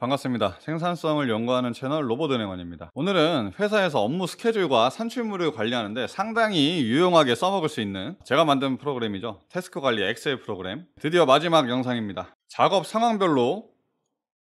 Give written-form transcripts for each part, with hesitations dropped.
반갑습니다. 생산성을 연구하는 채널 로봇은행원입니다. 오늘은 회사에서 업무 스케줄과 산출물을 관리하는데 상당히 유용하게 써먹을 수 있는 제가 만든 프로그램이죠. 태스크 관리 엑셀 프로그램. 드디어 마지막 영상입니다. 작업 상황별로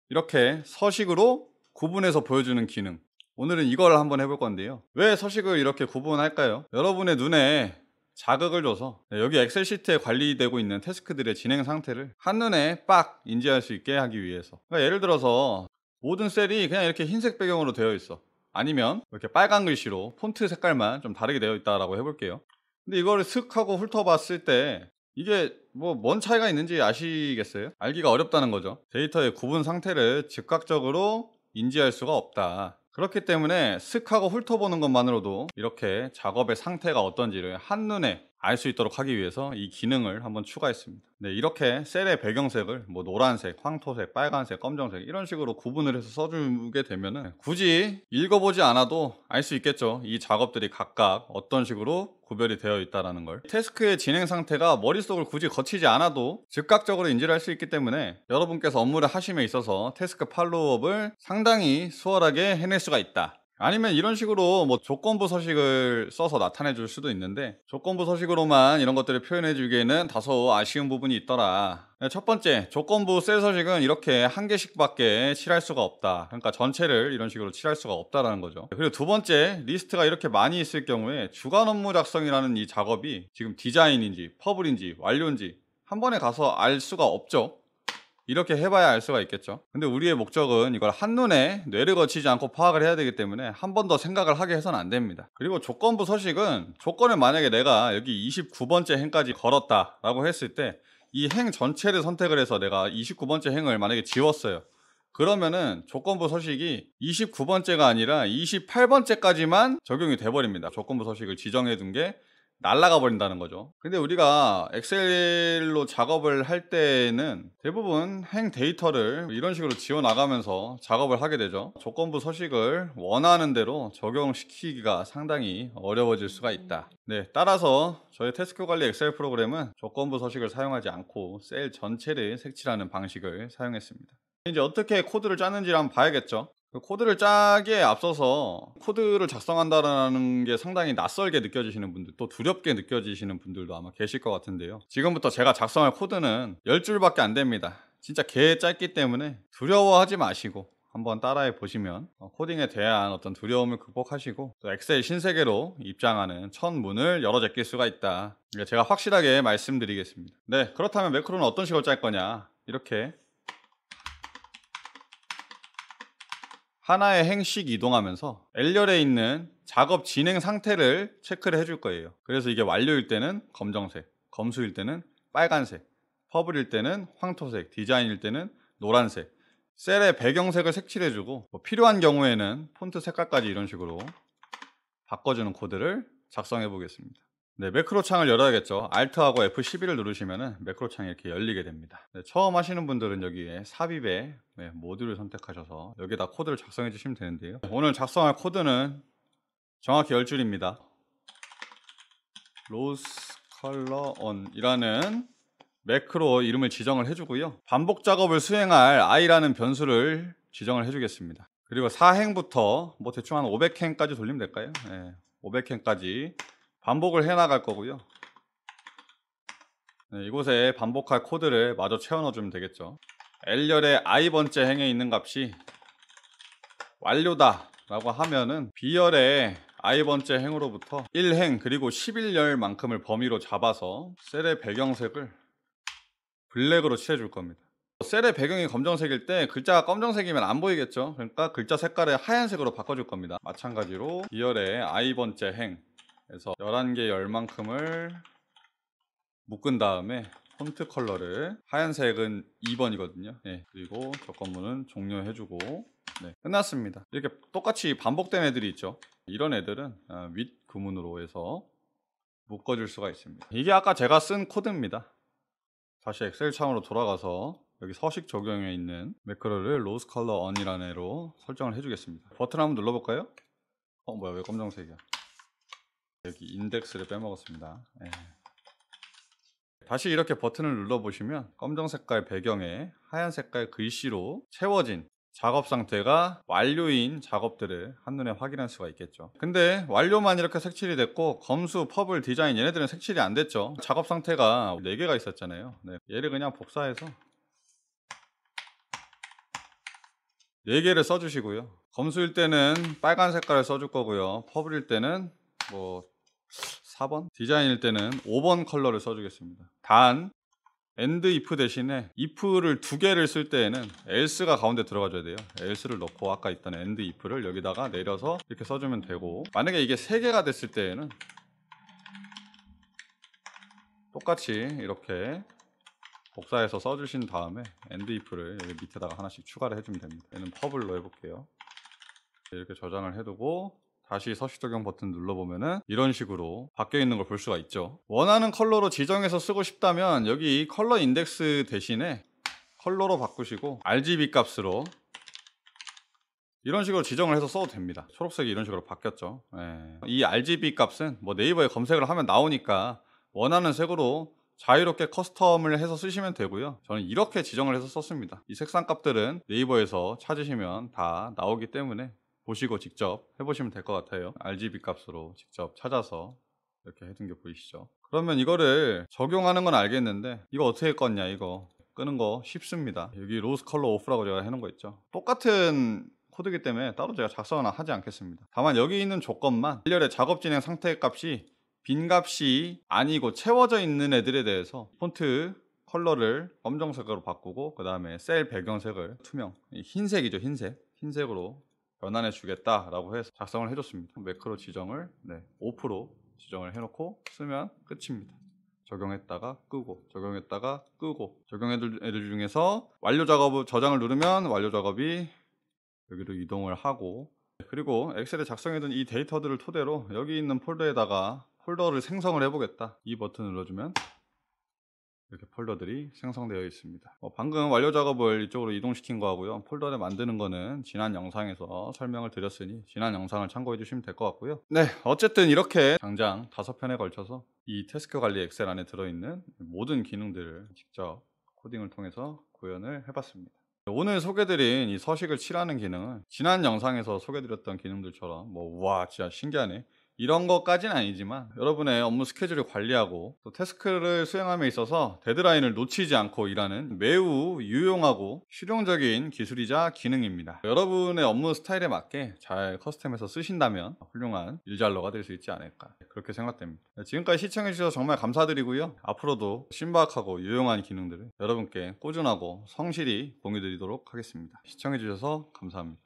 이렇게 서식으로 구분해서 보여주는 기능. 오늘은 이걸 한번 해볼 건데요. 왜 서식을 이렇게 구분할까요? 여러분의 눈에 자극을 줘서 여기 엑셀 시트에 관리되고 있는 태스크들의 진행 상태를 한눈에 빡 인지할 수 있게 하기 위해서. 그러니까 예를 들어서 모든 셀이 그냥 이렇게 흰색 배경으로 되어 있어. 아니면 이렇게 빨간 글씨로 폰트 색깔만 좀 다르게 되어 있다라고 해볼게요. 근데 이거를 슥 하고 훑어봤을 때 이게 뭔 차이가 있는지 아시겠어요? 알기가 어렵다는 거죠. 데이터의 구분 상태를 즉각적으로 인지할 수가 없다. 그렇기 때문에 슥 하고 훑어보는 것만으로도 이렇게 작업의 상태가 어떤지를 한눈에 알 수 있도록 하기 위해서 이 기능을 한번 추가했습니다. 네, 이렇게 셀의 배경색을 노란색, 황토색, 빨간색, 검정색 이런 식으로 구분을 해서 써주게 되면은 굳이 읽어보지 않아도 알 수 있겠죠. 이 작업들이 각각 어떤 식으로 구별이 되어 있다는 걸. 태스크의 진행 상태가 머릿속을 굳이 거치지 않아도 즉각적으로 인지를 할 수 있기 때문에 여러분께서 업무를 하심에 있어서 태스크 팔로우업을 상당히 수월하게 해낼 수가 있다. 아니면 이런 식으로 조건부 서식을 써서 나타내 줄 수도 있는데, 조건부 서식으로만 이런 것들을 표현해 주기에는 다소 아쉬운 부분이 있더라. 첫 번째, 조건부 셀 서식은 이렇게 한 개씩밖에 칠할 수가 없다. 그러니까 전체를 이런 식으로 칠할 수가 없다라는 거죠. 그리고 두 번째, 리스트가 이렇게 많이 있을 경우에 주간 업무 작성이라는 이 작업이 지금 디자인인지 퍼블인지 완료인지 한 번에 가서 알 수가 없죠. 이렇게 해봐야 알 수가 있겠죠. 근데 우리의 목적은 이걸 한눈에 뇌를 거치지 않고 파악을 해야 되기 때문에 한 번 더 생각을 하게 해서는 안 됩니다. 그리고 조건부 서식은 조건을 만약에 내가 여기 29번째 행까지 걸었다 라고 했을 때 이 행 전체를 선택을 해서 내가 29번째 행을 만약에 지웠어요. 그러면은 조건부 서식이 29번째가 아니라 28번째까지만 적용이 돼버립니다. 조건부 서식을 지정해 둔 게 날아가 버린다는 거죠. 근데 우리가 엑셀로 작업을 할 때는 대부분 행 데이터를 이런 식으로 지워 나가면서 작업을 하게 되죠. 조건부 서식을 원하는 대로 적용시키기가 상당히 어려워질 수가 있다. 네, 따라서 저희 태스크 관리 엑셀 프로그램은 조건부 서식을 사용하지 않고 셀 전체를 색칠하는 방식을 사용했습니다. 이제 어떻게 코드를 짰는지를 한번 봐야겠죠. 코드를 짜기에 앞서서 코드를 작성한다는 게 상당히 낯설게 느껴지시는 분들, 또 두렵게 느껴지시는 분들도 아마 계실 것 같은데요. 지금부터 제가 작성할 코드는 10줄밖에 안 됩니다. 진짜 개 짧기 때문에 두려워하지 마시고 한번 따라해 보시면 코딩에 대한 어떤 두려움을 극복하시고 또 엑셀 신세계로 입장하는 첫 문을 열어 제낄 수가 있다. 제가 확실하게 말씀드리겠습니다. 네, 그렇다면 매크로는 어떤 식으로 짤 거냐, 이렇게 하나의 행씩 이동하면서 L열에 있는 작업 진행 상태를 체크를 해줄 거예요. 그래서 이게 완료일 때는 검정색, 검수일 때는 빨간색, 퍼블일 때는 황토색, 디자인일 때는 노란색, 셀의 배경색을 색칠해주고 필요한 경우에는 폰트 색깔까지 이런 식으로 바꿔주는 코드를 작성해 보겠습니다. 네, 매크로 창을 열어야겠죠. Alt하고 F12를 누르시면 매크로 창이 이렇게 열리게 됩니다. 네, 처음 하시는 분들은 여기에 삽입의 모듈을 선택하셔서 여기다 코드를 작성해 주시면 되는데요. 오늘 작성할 코드는 정확히 10줄입니다. 로스 컬러 on 이라는 매크로 이름을 지정을 해주고요. 반복 작업을 수행할 i라는 변수를 지정을 해주겠습니다. 그리고 4행부터 대충 한 500행까지 돌리면 될까요? 네, 500행까지 반복을 해 나갈 거고요. 네, 이곳에 반복할 코드를 마저 채워 넣어주면 되겠죠. L열의 i번째 행에 있는 값이 완료다 라고 하면은 B열의 i번째 행으로부터 1행 그리고 11열만큼을 범위로 잡아서 셀의 배경색을 블랙으로 칠해줄 겁니다. 셀의 배경이 검정색일 때 글자가 검정색이면 안 보이겠죠. 그러니까 글자 색깔을 하얀색으로 바꿔줄 겁니다. 마찬가지로 B열의 i번째 행에서 11개 열만큼을 묶은 다음에 폰트 컬러를 하얀색은 2번이거든요. 네, 그리고 조건문은 종료해주고 끝났습니다. 이렇게 똑같이 반복된 애들이 있죠. 이런 애들은 윗 구문으로 해서 묶어줄 수가 있습니다. 이게 아까 제가 쓴 코드입니다. 다시 엑셀 창으로 돌아가서 여기 서식 적용에 있는 매크로를 로스 컬러 on이라는 애로 설정을 해주겠습니다. 버튼 한번 눌러볼까요? 뭐야, 왜 검정색이야? 여기 인덱스를 빼먹었습니다. 네. 다시 이렇게 버튼을 눌러보시면 검정 색깔 배경에 하얀 색깔 글씨로 채워진 작업 상태가 완료인 작업들을 한눈에 확인할 수가 있겠죠. 근데 완료만 이렇게 색칠이 됐고 검수, 퍼블, 디자인 얘네들은 색칠이 안 됐죠. 작업 상태가 4개가 있었잖아요. 네. 얘를 그냥 복사해서 4개를 써주시고요. 검수일 때는 빨간 색깔을 써줄 거고요. 퍼블일 때는 뭐 4번, 디자인일 때는 5번 컬러를 써주겠습니다. 단 and if 대신에 if를 2개를 쓸 때에는 else가 가운데 들어가줘야 돼요. else를 넣고 아까 있던 and if를 여기다가 내려서 이렇게 써주면 되고, 만약에 이게 3개가 됐을 때에는 똑같이 이렇게 복사해서 써주신 다음에 and if를 여기 밑에다가 하나씩 추가를 해주면 됩니다. 얘는 퍼블로 해볼게요. 이렇게 저장을 해두고 다시 서식 적용 버튼 눌러보면은 이런 식으로 바뀌어 있는 걸 볼 수가 있죠. 원하는 컬러로 지정해서 쓰고 싶다면 여기 컬러 인덱스 대신에 컬러로 바꾸시고 RGB 값으로 이런 식으로 지정을 해서 써도 됩니다. 초록색이 이런 식으로 바뀌었죠. 이 RGB 값은 뭐 네이버에 검색을 하면 나오니까 원하는 색으로 자유롭게 커스텀을 해서 쓰시면 되고요. 저는 이렇게 지정을 해서 썼습니다. 이 색상 값들은 네이버에서 찾으시면 다 나오기 때문에 보시고 직접 해보시면 될 것 같아요. RGB 값으로 직접 찾아서 이렇게 해둔 게 보이시죠? 그러면 이거를 적용하는 건 알겠는데 이거 어떻게 껐냐, 이거 끄는 거 쉽습니다. 여기 로스 컬러 오프라고 제가 해놓은 거 있죠. 똑같은 코드이기 때문에 따로 제가 작성은 하지 않겠습니다. 다만 여기 있는 조건만 일렬의 작업 진행 상태 값이 빈 값이 아니고 채워져 있는 애들에 대해서 폰트 컬러를 검정색으로 바꾸고 그 다음에 셀 배경색을 투명, 흰색이죠, 흰색으로 변환해 주겠다라고 해서 작성을 해줬습니다. 매크로 지정을 5% 지정을 해놓고 쓰면 끝입니다. 적용했다가 끄고, 적용했다가 끄고, 적용해둘 애들 중에서 완료 작업 저장을 누르면 완료 작업이 여기로 이동을 하고, 그리고 엑셀에 작성해둔 이 데이터들을 토대로 여기 있는 폴더에다가 폴더를 생성을 해보겠다, 이 버튼 눌러주면 이렇게 폴더들이 생성되어 있습니다. 방금 완료 작업을 이쪽으로 이동시킨 거하고요, 폴더를 만드는 거는 지난 영상에서 설명을 드렸으니 지난 영상을 참고해 주시면 될 것 같고요. 네, 어쨌든 이렇게 장장 5편에 걸쳐서 이 태스크 관리 엑셀 안에 들어있는 모든 기능들을 직접 코딩을 통해서 구현을 해봤습니다. 오늘 소개드린 이 서식을 칠하는 기능은 지난 영상에서 소개드렸던 기능들처럼 우와 진짜 신기하네 이런 것까지는 아니지만 여러분의 업무 스케줄을 관리하고 또 태스크를 수행함에 있어서 데드라인을 놓치지 않고 일하는 매우 유용하고 실용적인 기술이자 기능입니다. 여러분의 업무 스타일에 맞게 잘 커스텀해서 쓰신다면 훌륭한 일잘러가 될 수 있지 않을까, 그렇게 생각됩니다. 지금까지 시청해 주셔서 정말 감사드리고요. 앞으로도 신박하고 유용한 기능들을 여러분께 꾸준하고 성실히 공유드리도록 하겠습니다. 시청해 주셔서 감사합니다.